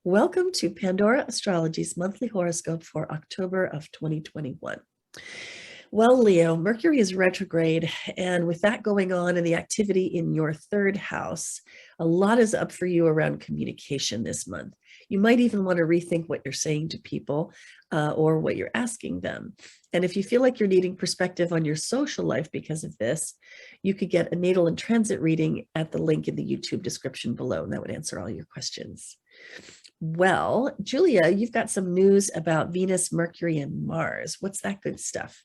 Welcome to Pandora Astrology's monthly horoscope for October of 2021. Well, Leo, Mercury is retrograde, and with that going on and the activity in your third house, a lot is up for you around communication this month. You might even want to rethink what you're saying to people or what you're asking them. And if you feel like you're needing perspective on your social life because of this, you could get a natal and transit reading at the link in the YouTube description below, and that would answer all your questions. Well, Julia, you've got some news about Venus, Mercury, and Mars. What's that good stuff?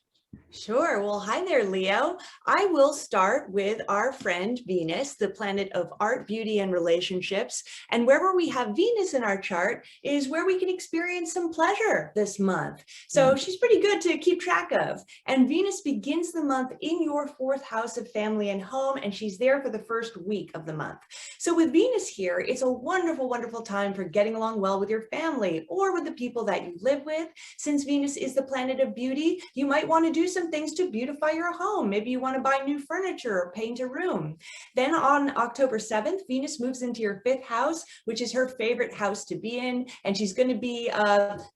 Sure. Well, hi there, Leo. I will start with our friend Venus, the planet of art, beauty, and relationships. And wherever we have Venus in our chart is where we can experience some pleasure this month. So she's pretty good to keep track of. And Venus begins the month in your fourth house of family and home, and she's there for the first week of the month. So with Venus here, it's a wonderful, wonderful time for getting along well with your family or with the people that you live with. Since Venus is the planet of beauty, you might want to do some things to beautify your home. Maybe you want to buy new furniture or paint a room. Then on October 7th, Venus moves into your fifth house, which is her favorite house to be in. And she's going to be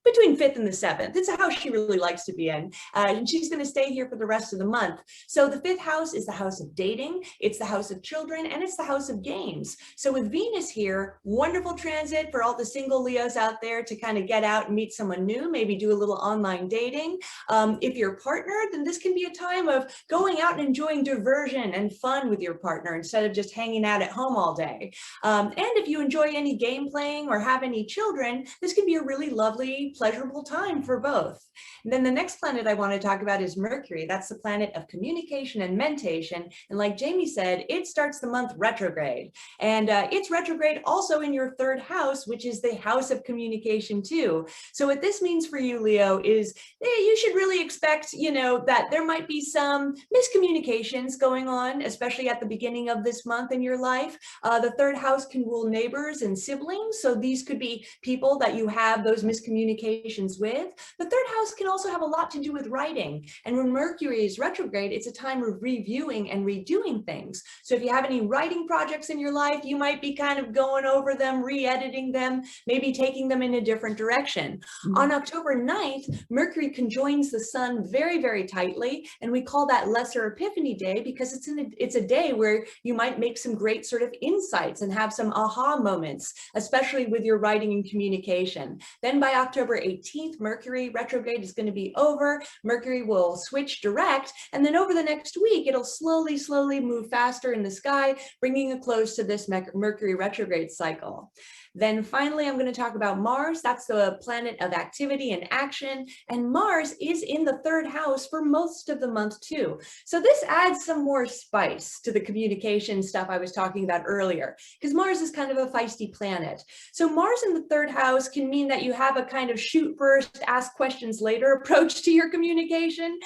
between 5th and the 7th. It's a house she really likes to be in. And she's going to stay here for the rest of the month. So the fifth house is the house of dating. It's the house of children, and it's the house of games. So with Venus here, wonderful transit for all the single Leos out there to kind of get out and meet someone new, maybe do a little online dating. If you're partnered, then this can be a time of going out and enjoying diversion and fun with your partner instead of just hanging out at home all day. And if you enjoy any game playing or have any children, this can be a really lovely, pleasurable time for both. And then the next planet I want to talk about is Mercury. That's the planet of communication and mentation. And like Jamie said, it starts the month retrograde. And it's retrograde also in your third house, which is the house of communication too. So what this means for you, Leo, is you should really expect, that there might be some miscommunications going on, especially at the beginning of this month in your life. The third house can rule neighbors and siblings. So these could be people that you have those miscommunications with. The third house can also have a lot to do with writing. And when Mercury is retrograde, it's a time of reviewing and redoing things. So if you have any writing projects in your life, you might be kind of going over them, re-editing them, maybe taking them in a different direction. On October 9th, Mercury conjoins the sun very, very tightly. And we call that Lesser Epiphany Day because it's a day where you might make some great sort of insights and have some aha moments, especially with your writing and communication. Then by October 18th, Mercury retrograde is going to be over. Mercury will switch direct. And then over the next week, it'll slowly, slowly move faster in the sky, bringing a close to this Mercury retrograde cycle. Then finally, I'm going to talk about Mars. That's the planet of activity and action. And Mars is in the third house for most of the month too. So this adds some more spice to the communication stuff I was talking about earlier, because Mars is kind of a feisty planet. So Mars in the third house can mean that you have a kind of shoot first, ask questions later approach to your communication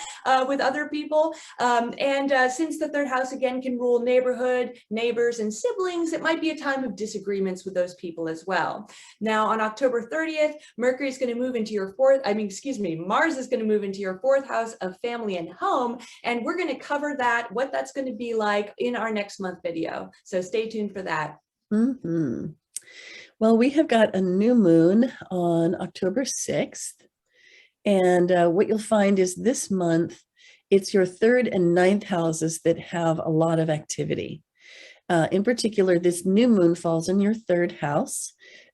with other people. Since the third house again can rule neighborhood, neighbors, and siblings, it might be a time of disagreements with those people as well. Now on October 30th, Mars is going to move into your fourth house of family and home. And we're going to cover that, what that's going to be like in our next month video. So stay tuned for that. Well, we have got a new moon on October 6th. And what you'll find is this month, it's your third and ninth houses that have a lot of activity. In particular, this new moon falls in your third house.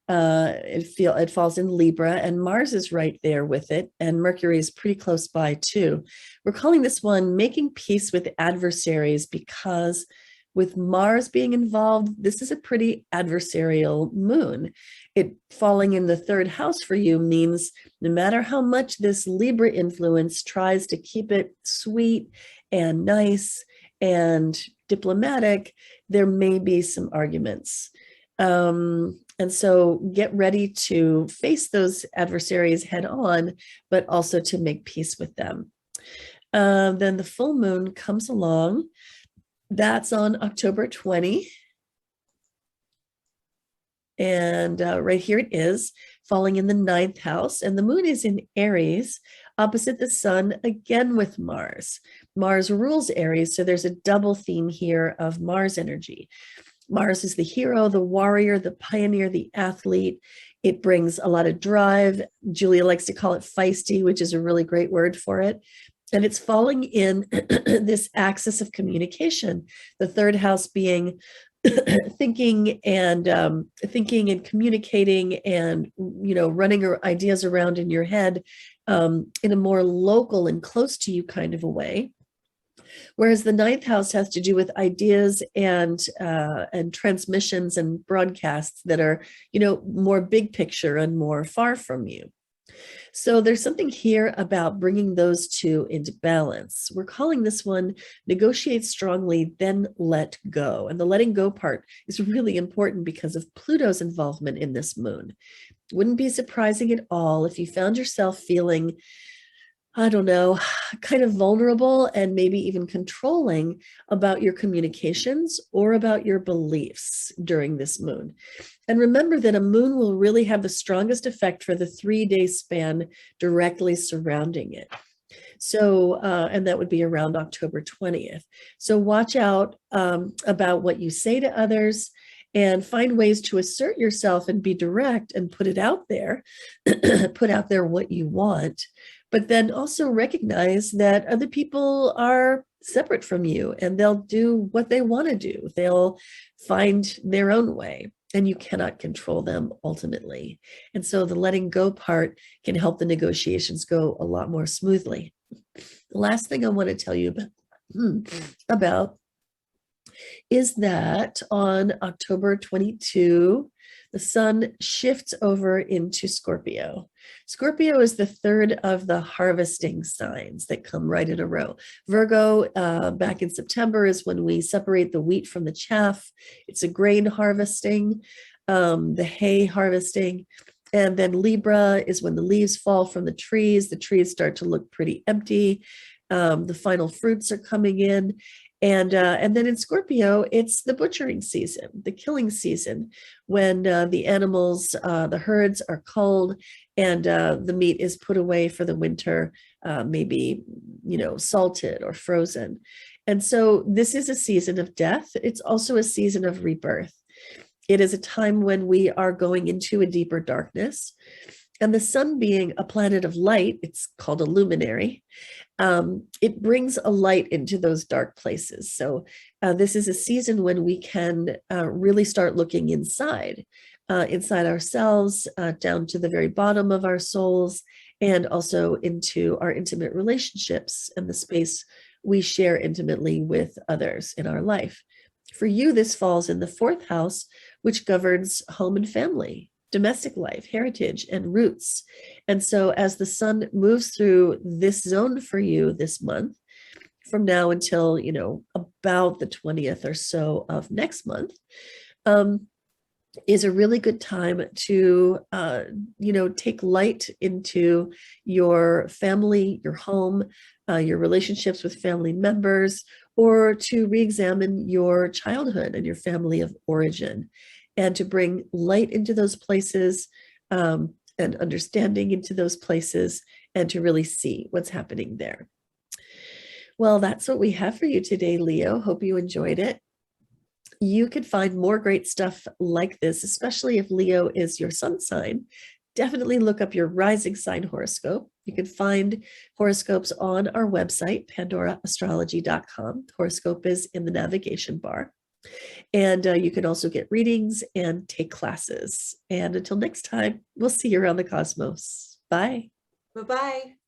It falls in Libra, and Mars is right there with it, and Mercury is pretty close by too. We're calling this one Making Peace with Adversaries because with Mars being involved, this is a pretty adversarial moon. It falling in the third house for you means no matter how much this Libra influence tries to keep it sweet and nice and diplomatic, there may be some arguments. And so get ready to face those adversaries head on, but also to make peace with them. Then the full moon comes along. That's on October 20. And right here it is, falling in the ninth house. And the moon is in Aries, opposite the sun, again with Mars. Mars rules Aries, so there's a double theme here of Mars energy. Mars is the hero, the warrior, the pioneer, the athlete. It brings a lot of drive. Julia likes to call it feisty, which is a really great word for it. And it's falling in this axis of communication, the third house being thinking and communicating and running your ideas around in your head in a more local and close to you kind of a way. Whereas the ninth house has to do with ideas and transmissions and broadcasts that are, more big picture and more far from you. So there's something here about bringing those two into balance. We're calling this one negotiate strongly, then let go. And the letting go part is really important because of Pluto's involvement in this moon. Wouldn't be surprising at all if you found yourself feeling, I don't know, kind of vulnerable and maybe even controlling about your communications or about your beliefs during this moon. And remember that a moon will really have the strongest effect for the 3-day span directly surrounding it. So, and that would be around October 20th. So watch out about what you say to others and find ways to assert yourself and be direct and put it out there, put out there what you want. But then also recognize that other people are separate from you and they'll do what they want to do. They'll find their own way and you cannot control them ultimately. And so the letting go part can help the negotiations go a lot more smoothly. The last thing I want to tell you about is that on October 22, the sun shifts over into Scorpio. Scorpio is the third of the harvesting signs that come right in a row. Virgo, back in September, is when we separate the wheat from the chaff. It's a grain harvesting, the hay harvesting. And then Libra is when the leaves fall from the trees trees start to look pretty empty. The final fruits are coming in. And then in Scorpio, it's the butchering season, the killing season, when the animals, the herds are culled and the meat is put away for the winter, maybe, salted or frozen. And so this is a season of death. It's also a season of rebirth. It is a time when we are going into a deeper darkness. And the sun being a planet of light, it's called a luminary, it brings a light into those dark places. So this is a season when we can really start looking inside ourselves, down to the very bottom of our souls, and also into our intimate relationships and the space we share intimately with others in our life. For you, this falls in the fourth house, which governs home and family, domestic life, heritage, and roots. And so as the sun moves through this zone for you this month, from now until, about the 20th or so of next month, is a really good time to, take light into your family, your home, your relationships with family members, or to re-examine your childhood and your family of origin, and to bring light into those places and understanding into those places, and to really see what's happening there. Well, that's what we have for you today, Leo. Hope you enjoyed it. You can find more great stuff like this, especially if Leo is your sun sign. Definitely look up your rising sign horoscope. You can find horoscopes on our website, pandoraastrology.com. Horoscope is in the navigation bar. And you can also get readings and take classes. And until next time, we'll see you around the cosmos. Bye. Bye-bye.